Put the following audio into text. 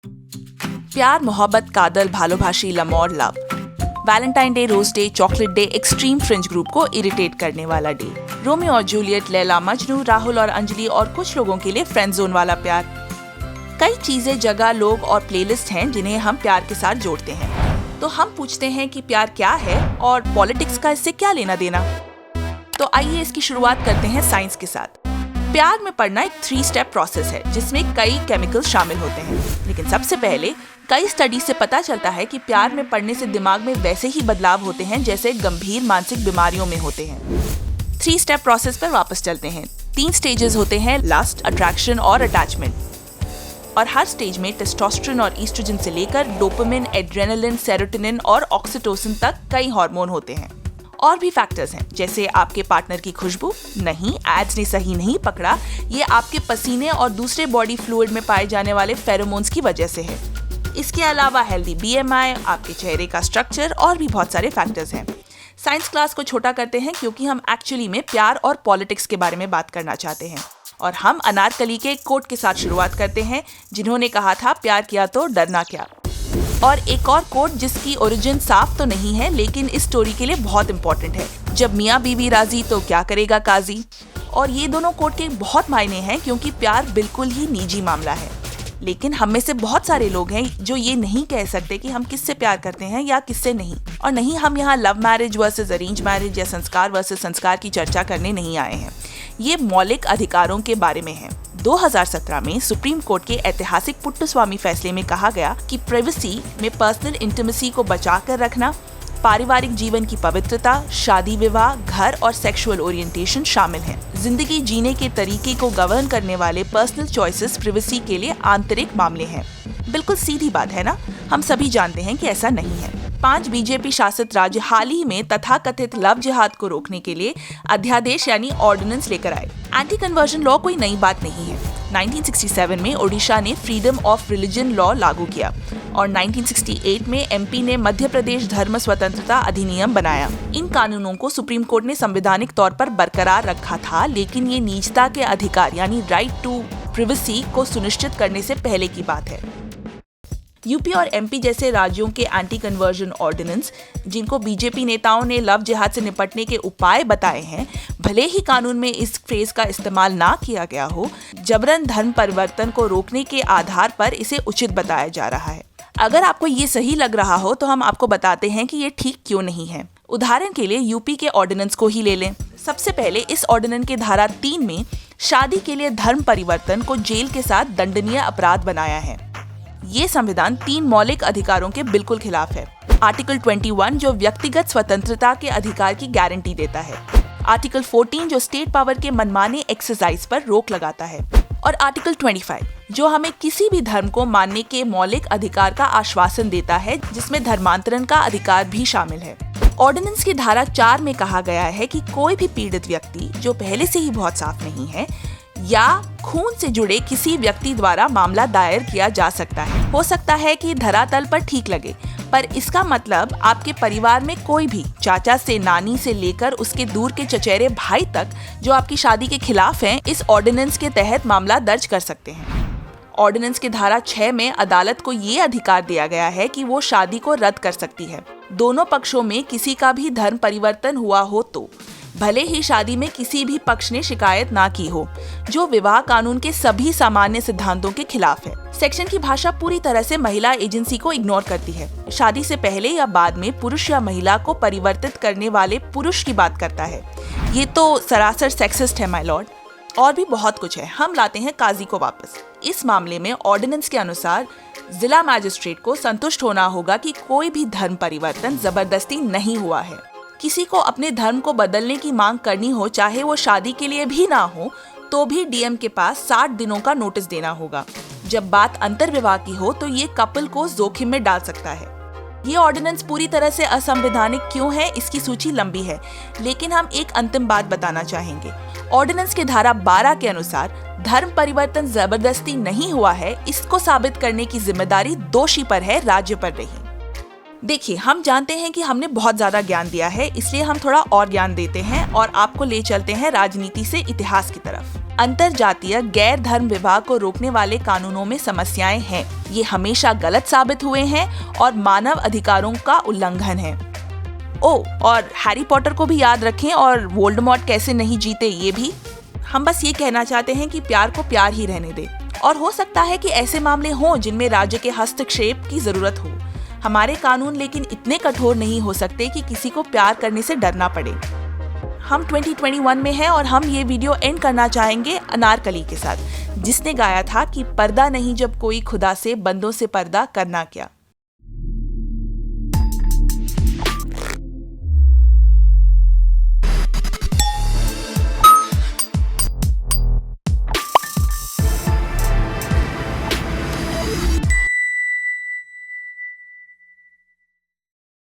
प्यार, मोहब्बत, कादल, भालोभाशी, लमोर, love. Valentine day, rose day, chocolate day, extreme fringe group को इरिटेट करने वाला डे। रोमियो और जूलियट, लैला मजनू, राहुल और अंजलि और कुछ लोगों के लिए फ्रेंड जोन वाला प्यार। कई चीजें, जगह, लोग और प्लेलिस्ट हैं जिन्हें हम प्यार के साथ जोड़ते हैं। तो हम पूछते हैं कि प्यार क्या है और पॉलिटिक्स का इससे क्या लेना देना। तो आइए इसकी शुरुआत करते हैं साइंस के साथ। प्यार में पड़ना एक 3 स्टेप प्रोसेस है जिसमें कई केमिकल शामिल होते हैं। लेकिन सबसे पहले कई स्टडी से पता चलता है कि प्यार में पड़ने से दिमाग में वैसे ही बदलाव होते हैं जैसे गंभीर मानसिक बीमारियों में होते हैं। 3 स्टेप प्रोसेस पर वापस चलते हैं। 3 स्टेजेस होते हैं: लस्ट, अट्रैक्शन और अटैचमेंट। और हर स्टेज में टेस्टोस्टेरोन और ईस्ट्रोजन से लेकर डोपामिन, एड्रेनालिन, सेरोटोनिन और ऑक्सीटोसिन तक कई हार्मोन होते हैं। और भी फैक्टर्स हैं जैसे आपके पार्टनर की खुशबू, नहीं एड्स ने सही नहीं पकड़ा, ये आपके पसीने और दूसरे बॉडी फ्लूइड में पाए जाने वाले फेरोमोन्स की वजह से है। इसके अलावा हेल्दी BMI, आपके चेहरे का स्ट्रक्चर और भी बहुत सारे फैक्टर्स हैं। साइंस क्लास को छोटा करते हैं क्योंकि हम एक्चुअली में प्यार और पॉलिटिक्स के बारे में बात करना चाहते हैं। और हम अनारकली के एक कोट के साथ शुरुआत करते हैं जिन्होंने कहा था, प्यार किया तो डरना क्या। और एक और कोट जिसकी ओरिजिन साफ तो नहीं है लेकिन इस स्टोरी के लिए बहुत इंपॉर्टेंट है, जब मियाँ बीवी राजी तो क्या करेगा काजी। और ये दोनों कोट के बहुत मायने हैं क्योंकि प्यार बिल्कुल ही निजी मामला है। लेकिन हम में से बहुत सारे लोग हैं जो ये नहीं कह सकते कि हम किससे प्यार करते हैं या किससे नहीं। और नहीं, हम यहाँ love marriage versus arrange marriage या संस्कार वर्सेस संस्कार की चर्चा करने नहीं आए हैं। ये मौलिक अधिकारों के बारे में है। 2017 में सुप्रीम कोर्ट के ऐतिहासिक पुट्टस्वामी फैसले में कहा गया कि प्राइवेसी में पर्सनल इंटीमेसी को बचा कर रखना, पारिवारिक जीवन की पवित्रता, शादी विवाह, घर और सेक्सुअल ओरिएंटेशन शामिल है। जिंदगी जीने के तरीके को गवर्न करने वाले पर्सनल चॉइसेस प्राइवेसी के लिए आंतरिक मामले हैं। बिल्कुल सीधी बात है ना? हम सभी जानते हैं कि ऐसा नहीं है। 5 बीजेपी शासित राज्य हाल ही में तथाकथित लव जिहाद को रोकने के लिए अध्यादेश यानी ऑर्डिनेंस लेकर आए। एंटी कन्वर्जन लॉ कोई नई बात नहीं है। 1967 में ओडिशा ने फ्रीडम ऑफ रिलीजन लॉ लागू किया और 1968 में MP ने मध्य प्रदेश धर्म स्वतंत्रता अधिनियम बनाया। इन कानूनों को सुप्रीम कोर्ट ने संवैधानिक तौर पर बरकरार रखा था, लेकिन ये निजता के अधिकार यानी राइट टू प्राइवेसी को सुनिश्चित करने से पहले की बात है। यूपी और MP जैसे राज्यों के एंटी कन्वर्जन ऑर्डिनेंस, जिनको बीजेपी नेताओं ने लव जिहाद से निपटने के उपाय बताए हैं, भले ही कानून में इस फ्रेज का इस्तेमाल ना किया गया हो, जबरन धर्म परिवर्तन को रोकने के आधार पर इसे उचित बताया जा रहा है। अगर आपको ये सही लग रहा हो तो हम आपको बताते हैं कि ये ठीक क्यों नहीं है। उदाहरण के लिए यूपी के ऑर्डिनेंस को ही ले लें। सबसे पहले इस ऑर्डिनेंस के धारा 3 में शादी के लिए धर्म परिवर्तन को जेल के साथ दंडनीय अपराध बनाया है। ये संविधान 3 मौलिक अधिकारों के बिल्कुल खिलाफ है। आर्टिकल 21 जो व्यक्तिगत स्वतंत्रता के अधिकार की गारंटी देता है, आर्टिकल 14 जो स्टेट पावर के मनमाने एक्सरसाइज पर रोक लगाता है, और आर्टिकल 25 जो हमें किसी भी धर्म को मानने के मौलिक अधिकार का आश्वासन देता है, जिसमें धर्मांतरण का अधिकार भी शामिल है। ऑर्डिनेंस की धारा 4 में कहा गया है कि कोई भी पीड़ित व्यक्ति जो पहले से ही बहुत साफ नहीं है या खून से जुड़े किसी व्यक्ति द्वारा मामला दायर किया जा सकता है। हो सकता है कि धरातल पर ठीक लगे, पर इसका मतलब आपके परिवार में कोई भी, चाचा से नानी से लेकर उसके दूर के चचेरे भाई तक, जो आपकी शादी के खिलाफ हैं, इस ऑर्डिनेंस के तहत मामला दर्ज कर सकते हैं। ऑर्डिनेंस की धारा 6 में अदालत को ये अधिकार दिया गया है कि वो शादी को रद्द कर सकती है। दोनों पक्षों में किसी का भी धर्म परिवर्तन हुआ हो तो, भले ही शादी में किसी भी पक्ष ने शिकायत ना की हो, जो विवाह कानून के सभी सामान्य सिद्धांतों के खिलाफ है। सेक्शन की भाषा पूरी तरह से महिला एजेंसी को इग्नोर करती है। शादी से पहले या बाद में पुरुष या महिला को परिवर्तित करने वाले पुरुष की बात करता है। ये तो सरासर सेक्सिस्ट है माय लॉर्ड। और भी बहुत कुछ है। हम लाते हैं काजी को वापस। इस मामले में ऑर्डिनेंस के अनुसार जिला मैजिस्ट्रेट को संतुष्ट होना होगा कि कोई भी धर्म परिवर्तन जबरदस्ती नहीं हुआ है। किसी को अपने धर्म को बदलने की मांग करनी हो, चाहे वो शादी के लिए भी ना हो, तो भी DM के पास 60 दिनों का नोटिस देना होगा। जब बात अंतर्विवाह की हो तो ये कपल को जोखिम में डाल सकता है। ये ऑर्डिनेंस पूरी तरह से असंवैधानिक क्यों है, इसकी सूची लंबी है, लेकिन हम एक अंतिम बात बताना चाहेंगे। ऑर्डिनेंस के धारा 12 के अनुसार धर्म परिवर्तन जबरदस्ती नहीं हुआ है, इसको साबित करने की जिम्मेदारी दोषी पर है, राज्य पर नहीं। देखिए, हम जानते हैं कि हमने बहुत ज्यादा ज्ञान दिया है, इसलिए हम थोड़ा और ज्ञान देते हैं और आपको ले चलते हैं राजनीति से इतिहास की तरफ। अंतरजातीय गैर धर्म विवाह को रोकने वाले कानूनों में समस्याएं हैं। ये हमेशा गलत साबित हुए हैं और मानव अधिकारों का उल्लंघन है। और हैरी पॉटर को भी याद रखें और वोल्डेमॉर्ट कैसे नहीं जीते ये भी। हम बस ये कहना चाहते हैं कि प्यार को प्यार ही रहने दें। और हो सकता है कि ऐसे मामले हों जिनमें राज्य के हस्तक्षेप की जरूरत हो। हमारे कानून लेकिन इतने कठोर नहीं हो सकते कि किसी को प्यार करने से डरना पड़े। हम 2021 में हैं और हम ये वीडियो एंड करना चाहेंगे अनारकली के साथ, जिसने गाया था कि पर्दा नहीं जब कोई खुदा से बंदों से पर्दा करना क्या।